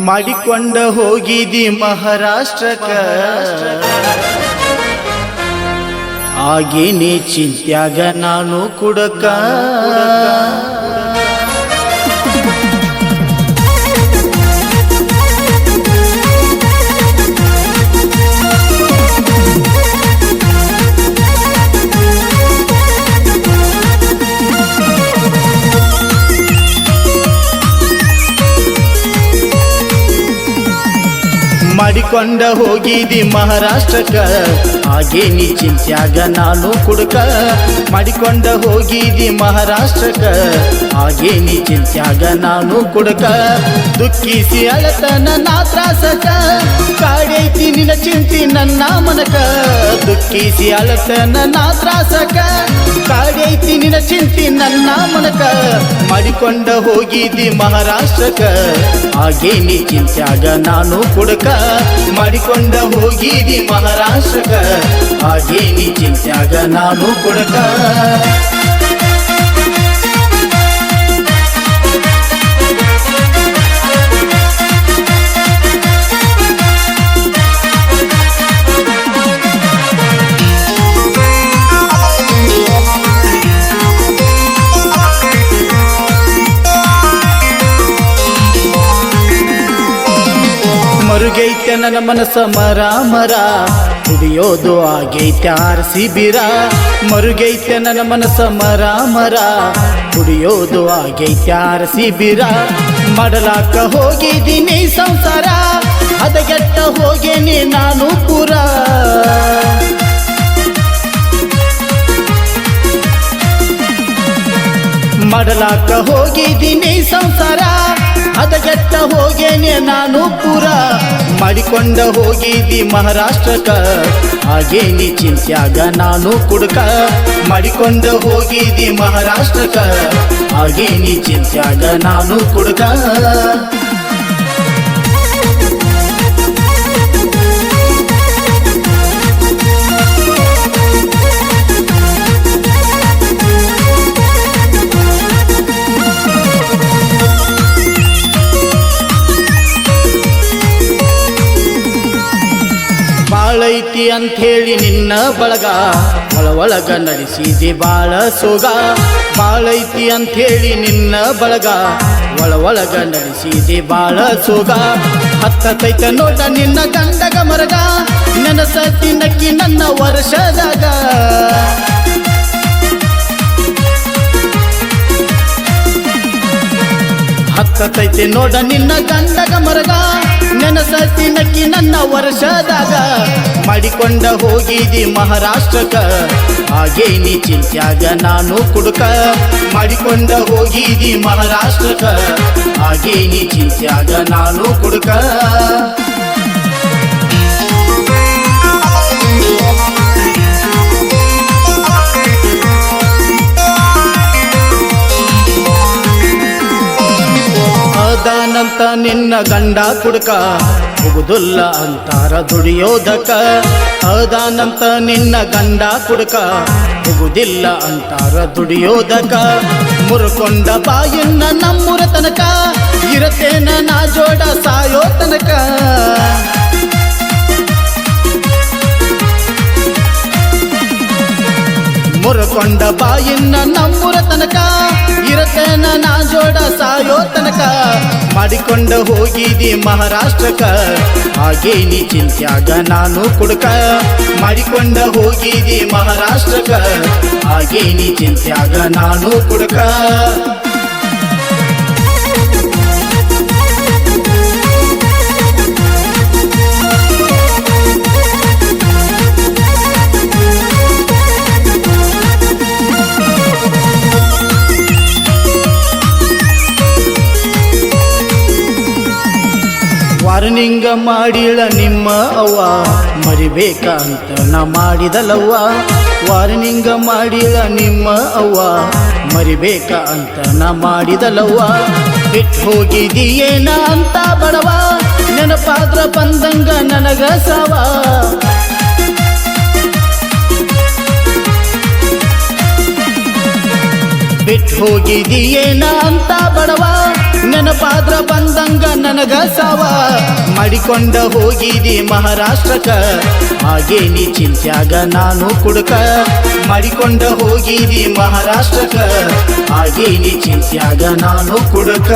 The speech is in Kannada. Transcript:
ಮಾಡಿಕೊಂಡ ಹೋಗಿದಿ ಮಹಾರಾಷ್ಟ್ರಕ್ಕ ಆಗೇನೆ ಚಿಂತ್ಯಾಗ ನಾನು ಕುಡಕ ಮಾಡಿಕೊಂಡ ಹೋಗಿದಿ ಮಹಾರಾಷ್ಟ್ರಕ್ಕ ಆಗೇನಿ ಚಿಂತ್ಯಾಗ ನಾನು ಕುಡಕ ಮಾಡಿಕೊಂಡ ಹೋಗಿದಿ ಮಹಾರಾಷ್ಟ್ರಕ್ಕ ಆಗೇನಿ ಚಿಂತ್ಯಾಗ ನಾನು ಕುಡಕ ದುಃಖಿಸಿ ಅಳತನ ನಾ ತ್ರಾಸಕ ಕಾಡೈತಿ ನಿನ್ನ ಚಿಂತಿ ನನ್ನ ಮನಕ ದುಃಖಿಸಿ ಅಳತನ ನಾ ತ್ರಾಸಕ ಕಾಡೈತಿ ನಿನ್ನ ಚಿಂತಿ ನನ್ನ ಮನಕ ಮಾಡಿಕೊಂಡ ಹೋಗಿದಿ ಮಹಾರಾಷ್ಟ್ರಕ್ಕ ಆಗೇನಿ ಚಿಂತ್ಯಾಗ ನಾನು ಕುಡಕ ಮಾಡಿಕೊಂಡ ಹೋಗಿದಿ ಮಹಾರಾಷ್ಟ್ರಕ್ಕ ಆಗೇನಿ ಚಿಂತ್ಯಾಗ ನಾನು ಕುಡಕ ಮರುಗೈತೆ ನನ್ನ ಮನಸ್ಸ ಮರ ಮರ ಕುಡಿಯೋದು ಆಗೈತೆ ಆರ್ಸಿ ಬಿರ ಮರುಗೈತೆ ನನ್ನ ಮನಸ್ಸ ಮರ ಮರ ಕುಡಿಯೋದು ಆಗೈತೆ ಆರ್ಸಿ ಬಿರ ಮಾಡಲಾಕ ಹೋಗಿದ್ದೀನಿ ಸಂಸಾರ ಹದಗೆಟ್ಟ ಹೋಗೇನಿ ನಾನು ಪುರ ಮಾಡಲಾಕ ಹೋಗಿದ್ದೀನಿ ಸಂಸಾರ ಹದಗೆಟ್ಟ ಹೋಗೇನೆ ನಾನು ಪುರ ಮಾಡಿಕೊಂಡ ಹೋಗಿದ್ದಿ ಮಹಾರಾಷ್ಟ್ರಕ್ಕ ಆಗೇನಿ ಚಿಂತ್ಯಾಗ ನಾನು ಕುಡಕ ಮಾಡಿಕೊಂಡ ಹೋಗಿದ್ದಿ ಮಹಾರಾಷ್ಟ್ರಕ್ಕ ಆಗೇನಿ ಚಿಂತ್ಯಾಗ ನಾನು ಕುಡಕ ಬಾಳೈತಿ ಅಂಥೇಳಿ ನಿನ್ನ ಬಳಗ ಒಳಗ ನಡೆಸಿದೆ ಬಾಳ ಸೋಗ ಬಾಳೈತಿ ಅಂಥೇಳಿ ನಿನ್ನ ಬಳಗ ಒಳಗ ನಡೆಸಿದೆ ಬಾಳ ಸೋಗ ಹತ್ತೈತ ನೋಡ ನಿನ್ನ ಗಂಡಗ ಮರಗ ನೆನಸತಿ ನಕ್ಕಿ ನನ್ನ ವರ್ಷದಾಗ ಹತ್ತೈತೆ ನೋಡ ನಿನ್ನ ಗಂಡಗ ಮರಗ ನೆನಸತಿ ನಕ್ಕಿ ನನ್ನ ವರ್ಷದಾಗ ಮಾಡಿಕೊಂಡ ಹೋಗಿದಿ ಮಹಾರಾಷ್ಟ್ರಕ್ಕ ಆಗೇನಿ ಚಿಂತ್ಯಾಗ ನಾನು ಕುಡಕ ಮಾಡಿಕೊಂಡ ಹೋಗಿದಿ ಮಹಾರಾಷ್ಟ್ರಕ್ಕ ಆಗೇನಿ ಚಿಂತ್ಯಾಗ ನಾನು ಕುಡಕ ಅದಾನಂತ ನಿನ್ನ ಗಂಡ ಕುಡಕ ಹೋಗುದಿಲ್ಲ ಅಂತಾರ ದುಡಿಯೋದಕ ಅದಾನಂತ ನಿನ್ನ ಗಂಡ ಕುಡಕ ಹೋಗುದಿಲ್ಲ ಅಂತಾರ ದುಡಿಯೋದಕ ಮುರ್ಕೊಂಡ ಬಾಯಿನ್ನ ನಮ್ಮೂರ ತನಕ ಇರತೇನ ನಾ ಜೋಡ ಸಾಯೋ ತನಕ ಮುರ್ಕೊಂಡ ಬಾಯಿನ್ನ ನಮ್ಮೂರ ತನಕ ಇರತೇನ ನಾ ಜೋಡ ಸಾಯೋ ತನಕ ಮಾಡಿಕೊಂಡ ಹೋಗಿದಿ ಮಹಾರಾಷ್ಟ್ರಕ್ಕ ಆಗೇನಿ ಚಿಂತ್ಯಾಗ ನಾನು ಕುಡಕ ಮಾಡಿಕೊಂಡ ಹೋಗಿದಿ ಮಹಾರಾಷ್ಟ್ರಕ್ಕ ಆಗೇನಿ ಚಿಂತ್ಯಾಗ ನಾನು ಕುಡಕ ವಾರ್ನಿಂಗ ಮಾಡಿಳ ನಿಮ್ಮ ಅವ್ವ ಮರಿಬೇಕ ಅಂತ ನಾ ಮಾಡಿದಲವ್ವ ವಾರ್ನಿಂಗ ಮಾಡಿಳ ನಿಮ್ಮ ಅವ್ವ ಮರಿಬೇಕ ಅಂತ ನಾ ಮಾಡಿದಲವ್ವ ಬಿಟ್ಟು ಹೋಗಿದೀಯೇನ ಅಂತ ಬಡವ ನೆನಪಾದ್ರ ಬಂದಂಗ ನನಗ ಸವ ಬಿಟ್ಟು ಹೋಗಿದೀಯೇನ ಅಂತ ಬಡವ ನೆನಪಾದ್ರ ಬಂದಂಗ ನನಗ ಸಾವ ಮಾಡಿಕೊಂಡ ಹೋಗಿದಿ ಮಹಾರಾಷ್ಟ್ರಕ್ಕ ಹಾಗೆ ನೀ ಚಿಂತ್ಯಾಗ ನಾನು ಕುಡುಕ ಮಾಡಿಕೊಂಡ ಹೋಗಿದಿ ಮಹಾರಾಷ್ಟ್ರಕ್ಕ ಹಾಗೆ ನೀ ಚಿಂತ್ಯಾಗ ನಾನು ಕುಡುಕ